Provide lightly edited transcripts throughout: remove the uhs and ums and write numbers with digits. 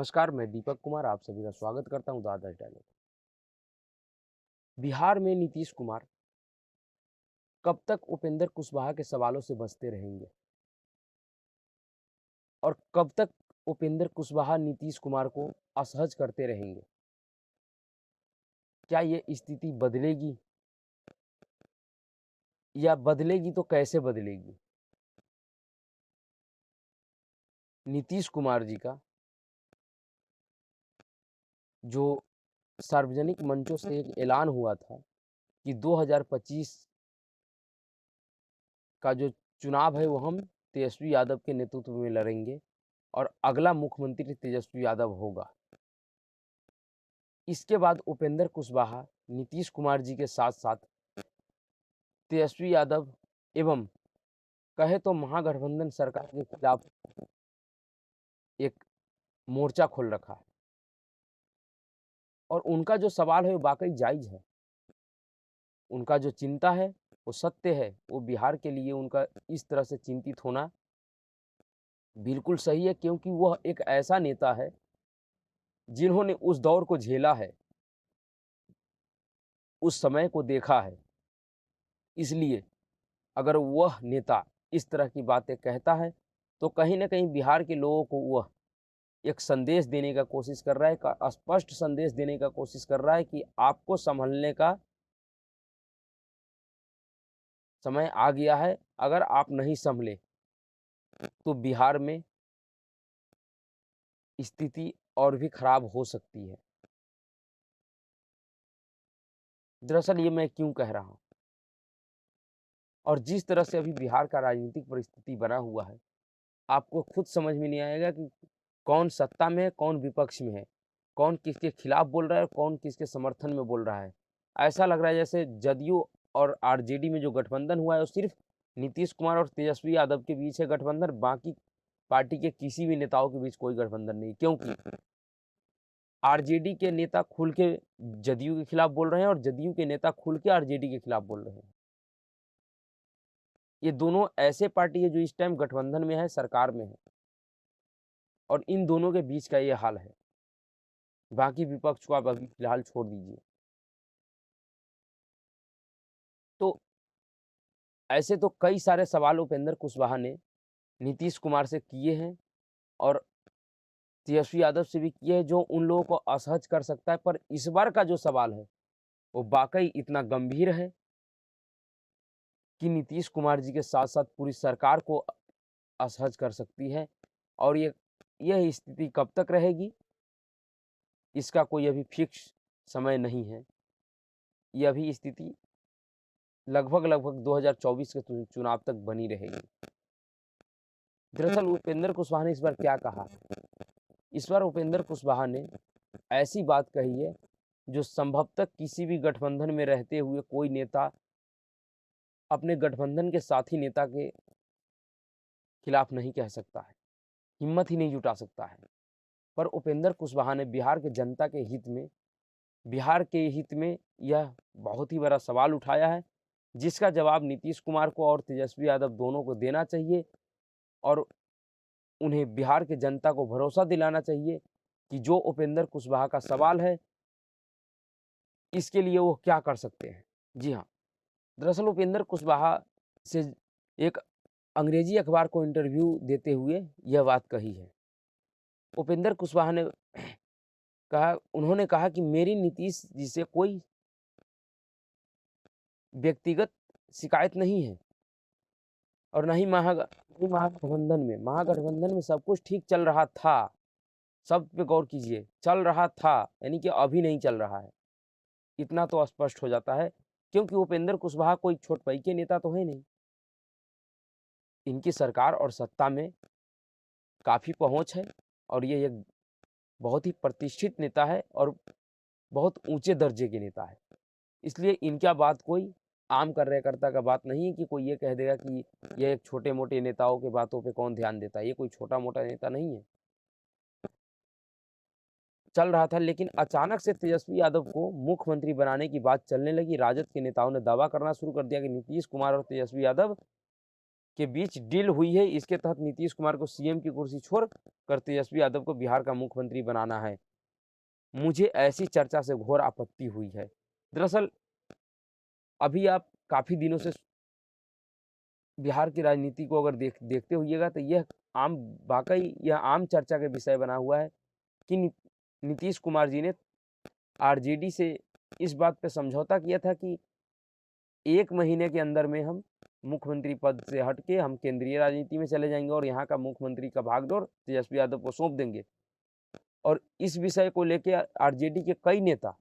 नमस्कार, मैं दीपक कुमार आप सभी का स्वागत करता हूँ दादा डायलॉग। बिहार में नीतीश कुमार कब तक उपेंद्र कुशवाहा के सवालों से बचते रहेंगे और कब तक उपेंद्र कुशवाहा नीतीश कुमार को असहज करते रहेंगे? क्या ये स्थिति बदलेगी या बदलेगी तो कैसे बदलेगी? नीतीश कुमार जी का जो सार्वजनिक मंचों से एक ऐलान हुआ था कि 2025 का जो चुनाव है वो हम तेजस्वी यादव के नेतृत्व में लड़ेंगे और अगला मुख्यमंत्री तेजस्वी यादव होगा। इसके बाद उपेंद्र कुशवाहा नीतीश कुमार जी के साथ-साथ तेजस्वी यादव एवं कहे तो महागठबंधन सरकार के खिलाफ एक मोर्चा खोल रखा है और उनका जो सवाल है वो वाक़ई जायज़ है। उनका जो चिंता है वो सत्य है। वो बिहार के लिए उनका इस तरह से चिंतित होना बिल्कुल सही है क्योंकि वह एक ऐसा नेता है जिन्होंने उस दौर को झेला है, उस समय को देखा है। इसलिए अगर वह नेता इस तरह की बातें कहता है, तो कहीं न कहीं बिहार के लोगों को वह एक संदेश देने का कोशिश कर रहा है, का स्पष्ट संदेश देने का कोशिश कर रहा है कि आपको सँभलने का समय आ गया है। अगर आप नहीं सँभले, तो बिहार में स्थिति और भी खराब हो सकती है। दरअसल ये मैं क्यों कह रहा हूँ? और जिस तरह से अभी बिहार का राजनीतिक परिस्थिति बना हुआ है, आपको खुद समझ में नहीं आएगा कि कौन सत्ता में है, कौन विपक्ष में है, कौन किसके खिलाफ बोल रहा है और कौन किसके समर्थन में बोल रहा है। ऐसा लग रहा है जैसे जदयू और आरजेडी में जो गठबंधन हुआ है, वो सिर्फ़ नीतीश कुमार और तेजस्वी यादव के बीच है गठबंधन, बाकी पार्टी के किसी भी नेताओं के बीच कोई गठबंधन नहीं। क्योंकि आरजेडी के नेता खुल के जदयू के खिलाफ बोल रहे हैं और जदयू के नेता खुल के आरजेडी के खिलाफ बोल रहे हैं। ये दोनों ऐसे पार्टी है जो इस टाइम गठबंधन में है, सरकार में है और इन दोनों के बीच का ये हाल है। बाकी विपक्ष को आप अभी फिलहाल छोड़ दीजिए। तो ऐसे तो कई सारे सवाल उपेंद्र कुशवाहा ने नीतीश कुमार से किए हैं और तेजस्वी यादव से भी किए हैं जो उन लोगों को असहज कर सकता है। पर इस बार का जो सवाल है वो वाक़ई इतना गंभीर है कि नीतीश कुमार जी के साथ-साथ पूरी सरकार को असहज कर सकती है और यह स्थिति कब तक रहेगी, इसका कोई अभी फ़िक्स समय नहीं है। ये अभी स्थिति लगभग 2024 के चुनाव तक बनी रहेगी। दरअसल उपेंद्र कुशवाहा ने इस बार क्या कहा? इस बार उपेंद्र कुशवाहा ने ऐसी बात कही है, जो संभवतः किसी भी गठबंधन में रहते हुए कोई नेता अपने गठबंधन के साथी नेता के खिलाफ नहीं कह सकता है, हिम्मत ही नहीं जुटा सकता है। पर उपेंद्र कुशवाहा ने बिहार के हित में यह बहुत ही बड़ा सवाल उठाया है, जिसका जवाब नीतीश कुमार को और तेजस्वी यादव दोनों को देना चाहिए और उन्हें बिहार की जनता को भरोसा दिलाना चाहिए कि जो उपेंद्र कुशवाहा का सवाल है, इसके लिए वो क्या कर सकते हैं। जी हाँ, दरअसल उपेंद्र कुशवाहा से एक अंग्रेजी अखबार को इंटरव्यू देते हुए यह बात कही है। उपेंद्र कुशवाहा ने उन्होंने कहा कि मेरी नीतीश जी से कोई व्यक्तिगत शिकायत नहीं है और ना ही महागठबंधन में सब कुछ ठीक चल रहा था। शब्द पे गौर कीजिए, चल रहा था यानी कि अभी नहीं चल रहा है। इतना तो स्पष्ट हो जाता है क्योंकि उपेंद्र कुशवाहा कोई छोटपई के नेता तो है नहीं। इनकी सरकार और सत्ता में काफ़ी पहुँच है और ये एक बहुत ही प्रतिष्ठित नेता है और बहुत ऊँचे दर्जे के नेता है। इसलिए इनका बात कोई आम कार्यकर्ता का बात नहीं है कि कोई ये कह देगा कि ये एक छोटे-मोटे नेताओं की बातों पे कौन ध्यान देता है। ये कोई छोटा-मोटा नेता नहीं है। चल रहा था लेकिन अचानक से तेजस्वी यादव को मुख्यमंत्री बनाने की बात चलने लगी। राजद के नेताओं ने दावा करना शुरू कर दिया कि नीतीश कुमार और तेजस्वी यादव के बीच डील हुई है। इसके तहत नीतीश कुमार को सीएम की कुर्सी छोड़कर तेजस्वी यादव को बिहार का मुख्यमंत्री बनाना है। मुझे ऐसी चर्चा से घोर आपत्ति हुई है। दरअसल अभी आप काफ़ी दिनों से बिहार की राजनीति को अगर देखते होइएगा तो यह आम वाक़ई यह आम चर्चा का विषय बना हुआ है कि नीतीश कुमार जी ने आरजेडी से इस बात पे समझौता किया था कि 1 महीने के अंदर में हम मुख्यमंत्री पद से हट के हम केंद्रीय राजनीति में चले जाएँगे और यहाँ का मुख्यमंत्री का भागडोर तेजस्वी यादव को सौंप देंगे। और इस विषय को लेके आरजेडी के कई नेता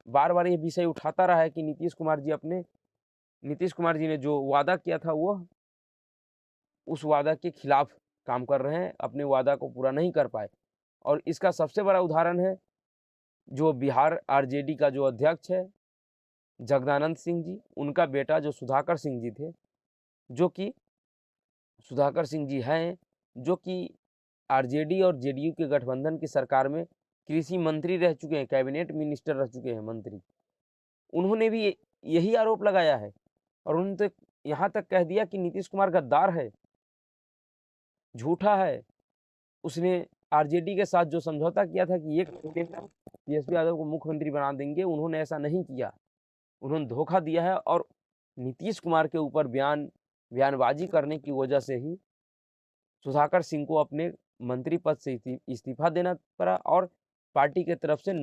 बार-बार ये विषय उठाता रहा है कि नीतीश कुमार जी ने जो वादा किया था वो उस वादा के खिलाफ काम कर रहे हैं, अपने वादा को पूरा नहीं कर पाए। और इसका सबसे बड़ा उदाहरण है जो बिहार आरजेडी का जो अध्यक्ष है जगदानंद सिंह जी, उनका बेटा जो सुधाकर सिंह जी थे, जो कि सुधाकर सिंह जी हैं, जो कि आरजेडी और जेडीयू के गठबंधन की सरकार में कृषि मंत्री रह चुके हैं, कैबिनेट मिनिस्टर रह चुके हैं, मंत्री। उन्होंने भी यही आरोप लगाया है और उन्होंने तो यहाँ तक कह दिया कि नीतीश कुमार गद्दार है, झूठा है। उसने आरजेडी के साथ जो समझौता किया था कि एक तेजस्वी यादव को मुख्यमंत्री बना देंगे, उन्होंने ऐसा नहीं किया। उन्होंने धोखा दिया है और नीतीश कुमार के ऊपर बयानबाजी करने की वजह से ही सुधाकर सिंह को अपने मंत्री पद से इस्तीफा देना पड़ा और पार्टी की तरफ से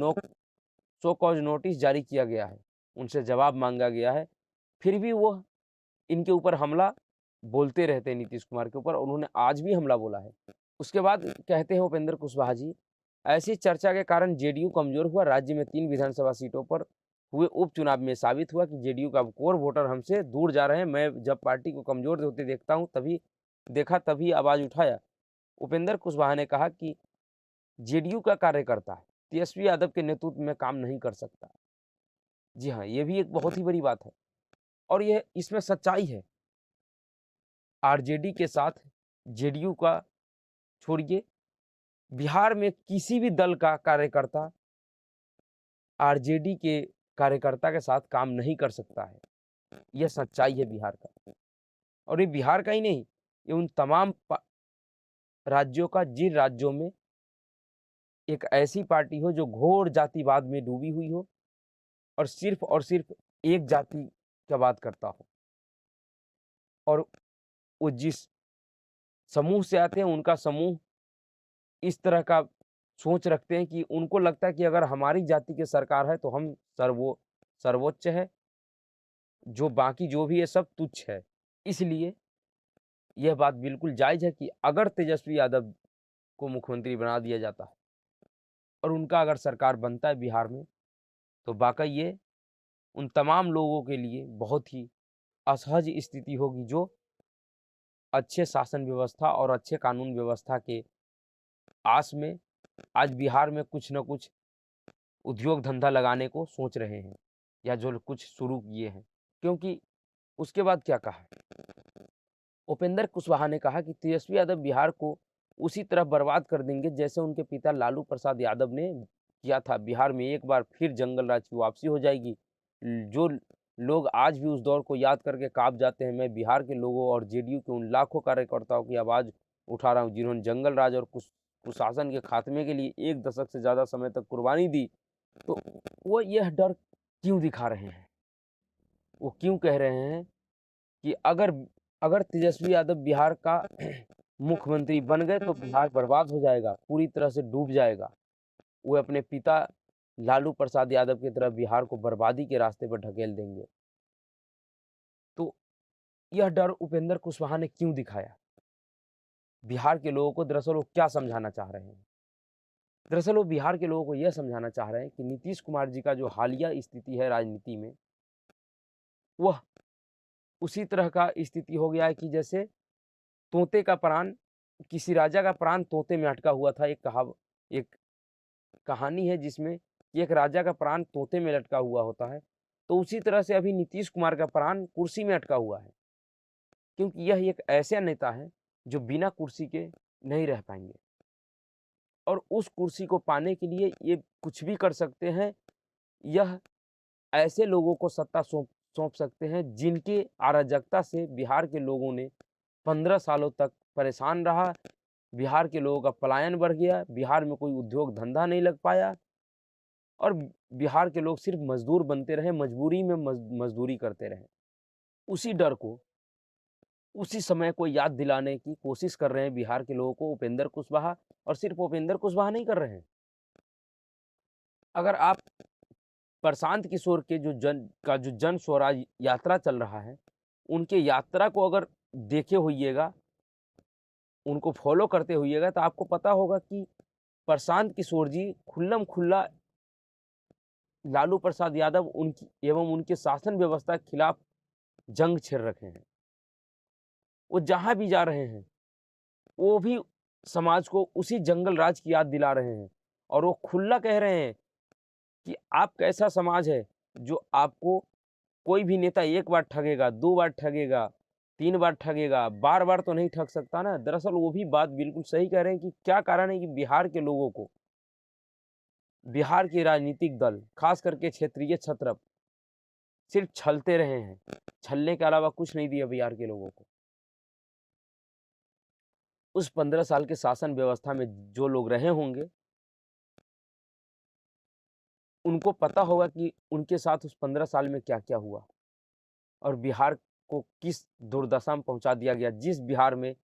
शो कॉज नोटिस जारी किया गया है, उनसे जवाब मांगा गया है। फिर भी वो इनके ऊपर हमला बोलते रहते हैं नीतीश कुमार के ऊपर, उन्होंने आज भी हमला बोला है। उसके बाद कहते हैं उपेंद्र कुशवाहा जी, ऐसी चर्चा के कारण जेडीयू कमजोर हुआ। राज्य में 3 विधानसभा सीटों पर हुए उपचुनाव में साबित हुआ कि जेडीयू का कोर वोटर हमसे दूर जा रहे हैं। मैं जब पार्टी को कमजोर होते देखता हूं तभी आवाज उठाया। उपेंद्र कुशवाहा ने कहा कि जेडीयू का कार्यकर्ता तेजस्वी यादव के नेतृत्व में काम नहीं कर सकता। जी हाँ, ये भी एक बहुत ही बड़ी बात है और यह इसमें सच्चाई है। आरजेडी के साथ जेडीयू का छोड़िए, बिहार में किसी भी दल का कार्यकर्ता आरजेडी के कार्यकर्ता के साथ काम नहीं कर सकता है। यह सच्चाई है बिहार का और ये बिहार का ही नहीं, ये उन तमाम राज्यों का जिन राज्यों में एक ऐसी पार्टी हो जो घोर जातिवाद में डूबी हुई हो और सिर्फ एक जाति का बात करता हो और वो जिस समूह से आते हैं उनका समूह इस तरह का सोच रखते हैं कि उनको लगता है कि अगर हमारी जाति की सरकार है तो हम सर्वोच्च है, जो बाकी जो भी है सब तुच्छ है। इसलिए यह बात बिल्कुल जायज़ है कि अगर तेजस्वी यादव को मुख्यमंत्री बना दिया जाता है और उनका अगर सरकार बनता है बिहार में, तो वाक़ई ये उन तमाम लोगों के लिए बहुत ही असहज स्थिति होगी जो अच्छे शासन व्यवस्था और अच्छे कानून व्यवस्था के आस में आज बिहार में कुछ न कुछ उद्योग धंधा लगाने को सोच रहे हैं या जो कुछ शुरू किए हैं। क्योंकि उसके बाद क्या कहा उपेंद्र कुशवाहा ने कहा कि तेजस्वी यादव बिहार को उसी तरह बर्बाद कर देंगे जैसे उनके पिता लालू प्रसाद यादव ने किया था। बिहार में एक बार फिर जंगल राज की वापसी हो जाएगी। जो लोग आज भी उस दौर को याद करके काँप जाते हैं, मैं बिहार के लोगों और जेडीयू के उन लाखों कार्यकर्ताओं की आवाज़ उठा रहा हूँ जिन्होंने जंगल राज और कुशासन के खात्मे के लिए 1 दशक से ज़्यादा समय तक कुर्बानी दी। तो वो यह डर क्यों दिखा रहे हैं? वो क्यों कह रहे हैं कि अगर तेजस्वी यादव बिहार का मुख्यमंत्री बन गए तो बिहार बर्बाद हो जाएगा, पूरी तरह से डूब जाएगा। वो अपने पिता लालू प्रसाद यादव की तरह बिहार को बर्बादी के रास्ते पर ढकेल देंगे। तो यह डर उपेंद्र कुशवाहा ने क्यों दिखाया? बिहार के लोगों को दरअसल वो क्या समझाना चाह रहे हैं? दरअसल वो बिहार के लोगों को यह समझाना चाह रहे हैं कि नीतीश कुमार जी का जो हालिया स्थिति है राजनीति में, वह उसी तरह का स्थिति हो गया है कि जैसे तोते का प्राण किसी राजा का प्राण तोते में अटका हुआ था। एक कहानी है जिसमें एक राजा का प्राण तोते में लटका हुआ होता है। तो उसी तरह से अभी नीतीश कुमार का प्राण कुर्सी में अटका हुआ है, क्योंकि यह एक ऐसा नेता है जो बिना कुर्सी के नहीं रह पाएंगे और उस कुर्सी को पाने के लिए ये कुछ भी कर सकते हैं। यह ऐसे लोगों को सत्ता सौंप सकते हैं, जिनके अराजकता से बिहार के लोगों ने 15 सालों तक परेशान रहा, बिहार के लोगों का पलायन बढ़ गया, बिहार में कोई उद्योग धंधा नहीं लग पाया और बिहार के लोग सिर्फ मजदूर बनते रहे, मजबूरी में मजदूरी करते रहे। उसी डर को, उसी समय को याद दिलाने की कोशिश कर रहे हैं बिहार के लोगों को उपेंद्र कुशवाहा, और सिर्फ उपेंद्र कुशवाहा नहीं कर रहे हैं। अगर आप प्रशांत किशोर के जो जन स्वराज यात्रा चल रहा है, उनके यात्रा को अगर देखे होइएगा, उनको फॉलो करते होइएगा, तो आपको पता होगा कि प्रशांत किशोर जी खुल्लम खुल्ला लालू प्रसाद यादव उनकी एवं उनके शासन व्यवस्था के खिलाफ जंग छेड़ रखे हैं। वो जहाँ भी जा रहे हैं, वो भी समाज को उसी जंगल राज की याद दिला रहे हैं और वो खुला कह रहे हैं कि आप कैसा समाज है जो आपको कोई भी नेता एक बार ठगेगा, 2 बार ठगेगा, 3 बार ठगेगा, बार-बार तो नहीं ठग सकता ना। दरअसल वो भी बात बिल्कुल सही कह रहे हैं कि क्या कारण है कि बिहार के लोगों को, बिहार के राजनीतिक दल, खास करके क्षेत्रीय छत्रप सिर्फ छलते रहे हैं। छलने के अलावा कुछ नहीं दिया बिहार के लोगों को। उस 15 साल के शासन व्यवस्था में जो लोग रहे होंगे, उनको पता होगा कि उनके साथ उस 15 साल में क्या-क्या हुआ और बिहार को किस दुर्दशा में पहुँचा दिया गया। जिस बिहार में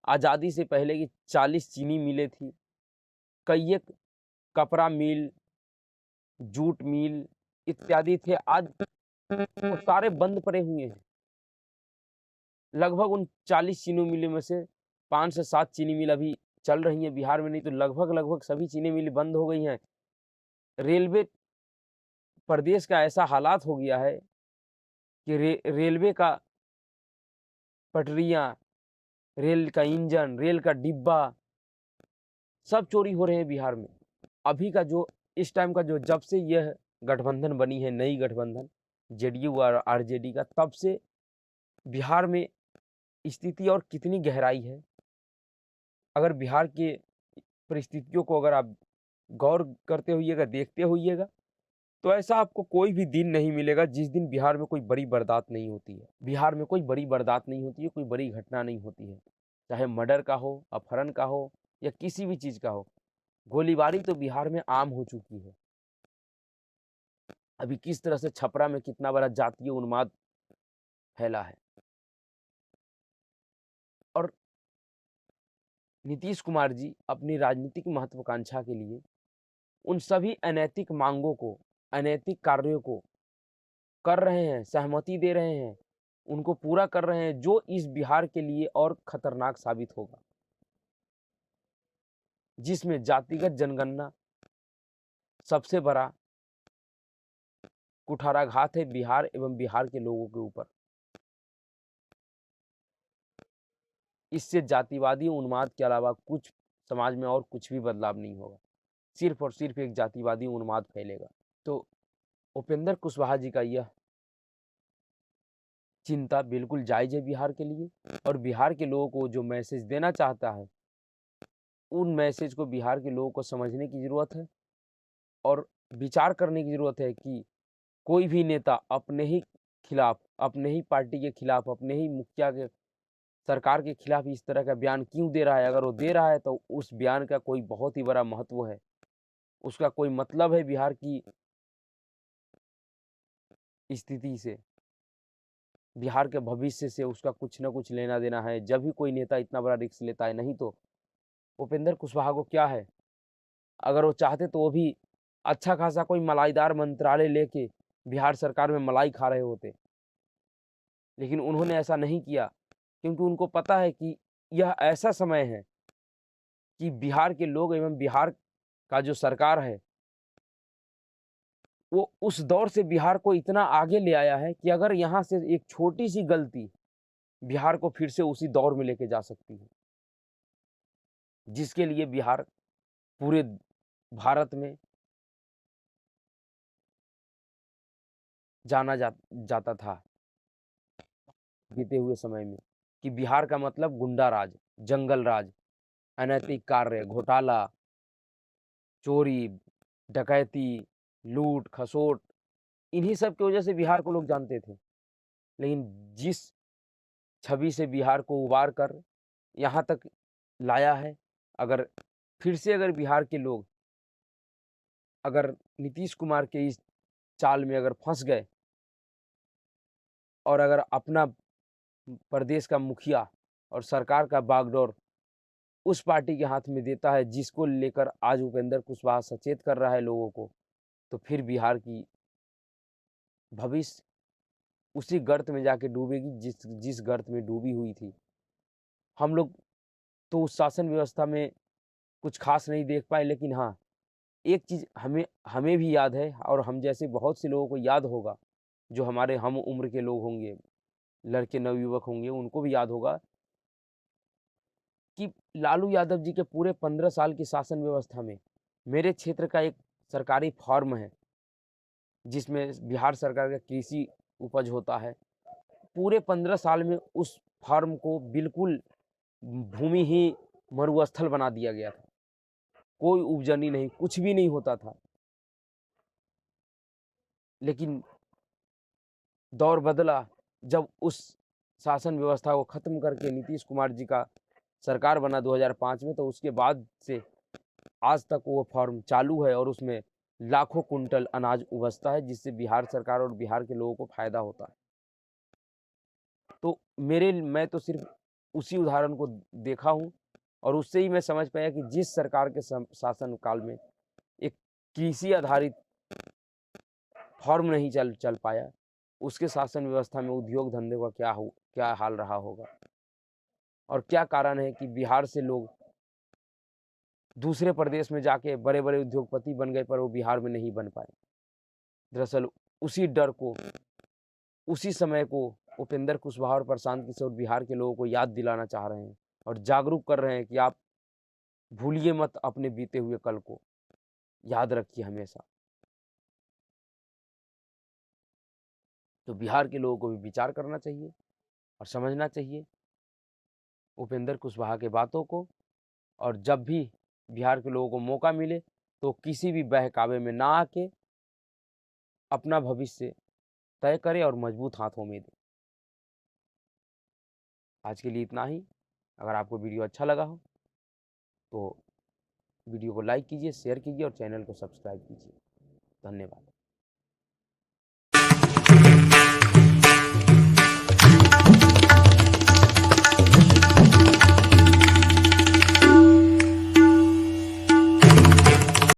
आज़ादी से पहले की 40 चीनी मिलें थी, कई एक कपड़ा मिल, जूट मिल इत्यादि थे, आज वो सारे बंद पड़े हुए हैं। लगभग उन 40 चीनी मिलों में से 5 से 7 चीनी मिल अभी चल रही हैं बिहार में, नहीं तो लगभग सभी चीनी मिल बंद हो गई हैं। रेलवे प्रदेश का ऐसा हालात हो गया है कि रेलवे का पटरियाँ, रेल का इंजन, रेल का डिब्बा सब चोरी हो रहे हैं बिहार में। अभी का जो इस टाइम का जो जब से यह गठबंधन बनी है, नई गठबंधन जेडीयू और आरजेडी का, तब से बिहार में स्थिति और कितनी गहराई है। अगर बिहार के परिस्थितियों को अगर आप गौर करते होइएगा, देखते होइएगा, तो ऐसा आपको कोई भी दिन नहीं मिलेगा जिस दिन बिहार में कोई बड़ी वारदात नहीं होती है। बिहार में कोई बड़ी वारदात नहीं होती है, कोई बड़ी घटना नहीं होती है। चाहे मर्डर का हो, अपहरण का हो या किसी भी चीज़ का हो। गोलीबारी तो बिहार में आम हो चुकी है। अभी किस तरह से छपरा में कितना बड़ा जातीय उन्माद फैला है। और नीतीश कुमार जी अपनी राजनीतिक महत्वाकांक्षा के लिए उन सभी अनैतिक मांगों को, अनैतिक कार्यों को कर रहे हैं, सहमति दे रहे हैं, उनको पूरा कर रहे हैं, जो इस बिहार के लिए और खतरनाक साबित होगा। जिसमें जातिगत जनगणना सबसे बड़ा कुठाराघात है बिहार एवं बिहार के लोगों के ऊपर। इससे जातिवादी उन्माद के अलावा कुछ समाज में और कुछ भी बदलाव नहीं होगा। सिर्फ और सिर्फ एक जातिवादी उन्माद फैलेगा। तो उपेंद्र कुशवाहा जी का यह चिंता बिल्कुल जायज़ है बिहार के लिए, और बिहार के लोगों को जो मैसेज देना चाहता है, उन मैसेज को बिहार के लोगों को समझने की ज़रूरत है और विचार करने की ज़रूरत है कि कोई भी नेता अपने ही खिलाफ, अपने ही पार्टी के खिलाफ, अपने ही मुखिया के, सरकार के खिलाफ इस तरह का बयान क्यों दे रहा है। अगर वो दे रहा है तो उस बयान का कोई बहुत ही बड़ा महत्व है, उसका कोई मतलब है बिहार की स्थिति से, बिहार के भविष्य से उसका कुछ न कुछ लेना देना है, जब भी कोई नेता इतना बड़ा रिस्क लेता है। नहीं तो उपेंद्र कुशवाहा को क्या है, अगर वो चाहते तो वो भी अच्छा खासा कोई मलाईदार मंत्रालय लेके बिहार सरकार में मलाई खा रहे होते। लेकिन उन्होंने ऐसा नहीं किया, क्योंकि उनको पता है कि यह ऐसा समय है कि बिहार के लोग एवं बिहार का जो सरकार है, वो उस दौर से बिहार को इतना आगे ले आया है कि अगर यहाँ से एक छोटी-सी गलती बिहार को फिर से उसी दौर में लेके जा सकती है। जिसके लिए बिहार पूरे भारत में जाना जाता था बीते हुए समय में, कि बिहार का मतलब गुंडा राज, जंगल राज, अनैतिक कार्य, घोटाला, चोरी, डकैती, लूट-खसोट इन्हीं सब की वजह से बिहार को लोग जानते थे। लेकिन जिस छवि से बिहार को उबार कर यहाँ तक लाया है, अगर फिर से अगर बिहार के लोग अगर नीतीश कुमार के इस चाल में अगर फँस गए और अगर अपना प्रदेश का मुखिया और सरकार का बागडोर उस पार्टी के हाथ में देता है जिसको लेकर आज उपेंद्र कुशवाहा सचेत कर रहा है लोगों को, तो फिर बिहार की भविष्य उसी गर्त में जाके डूबेगी जिस जिस गर्त में डूबी हुई थी। हम लोग तो उस शासन व्यवस्था में कुछ ख़ास नहीं देख पाए, लेकिन हाँ, एक चीज़ हमें हमें भी याद है और हम जैसे बहुत से लोगों को याद होगा, जो हमारे हम उम्र के लोग होंगे, लड़के नवयुवक होंगे, उनको भी याद होगा कि लालू यादव जी के पूरे 15 साल की शासन व्यवस्था में मेरे क्षेत्र का एक सरकारी फॉर्म है, जिसमें बिहार सरकार का कृषि उपज होता है। पूरे 15 साल में उस फॉर्म को बिल्कुल भूमि ही मरुस्थल बना दिया गया था। कोई उपजनी नहीं, कुछ भी नहीं होता था। लेकिन दौर बदला, जब उस शासन व्यवस्था को ख़त्म करके नीतीश कुमार जी का सरकार बना 2005 में, तो उसके बाद से आज तक वो फॉर्म चालू है और उसमें लाखों कुंटल अनाज उपजता है, जिससे बिहार सरकार और बिहार के लोगों को फ़ायदा होता है। तो मैं तो सिर्फ़ उसी उदाहरण को देखा हूँ और उससे ही मैं समझ पाया कि जिस सरकार के शासन काल में एक कृषि आधारित फॉर्म नहीं चल पाया, उसके शासन व्यवस्था में उद्योग धंधे का क्या हाल रहा होगा और क्या कारण है कि बिहार से लोग दूसरे प्रदेश में जाके बड़े-बड़े उद्योगपति बन गए, पर वो बिहार में नहीं बन पाए। दरअसल उसी डर को, उसी समय को उपेंद्र कुशवाहा और प्रशांत किशोर बिहार के लोगों को याद दिलाना चाह रहे हैं और जागरूक कर रहे हैं कि आप भूलिए मत अपने बीते हुए कल को, याद रखिए हमेशा। तो बिहार के लोगों को भी विचार करना चाहिए और समझना चाहिए उपेंद्र कुशवाहा की बातों को, और जब भी बिहार के लोगों को मौका मिले तो किसी भी बहकावे में ना आके अपना भविष्य तय करें और मजबूत हाथों में दें। आज के लिए इतना ही। अगर आपको वीडियो अच्छा लगा हो तो वीडियो को लाइक कीजिए, शेयर कीजिए और चैनल को सब्सक्राइब कीजिए। धन्यवाद।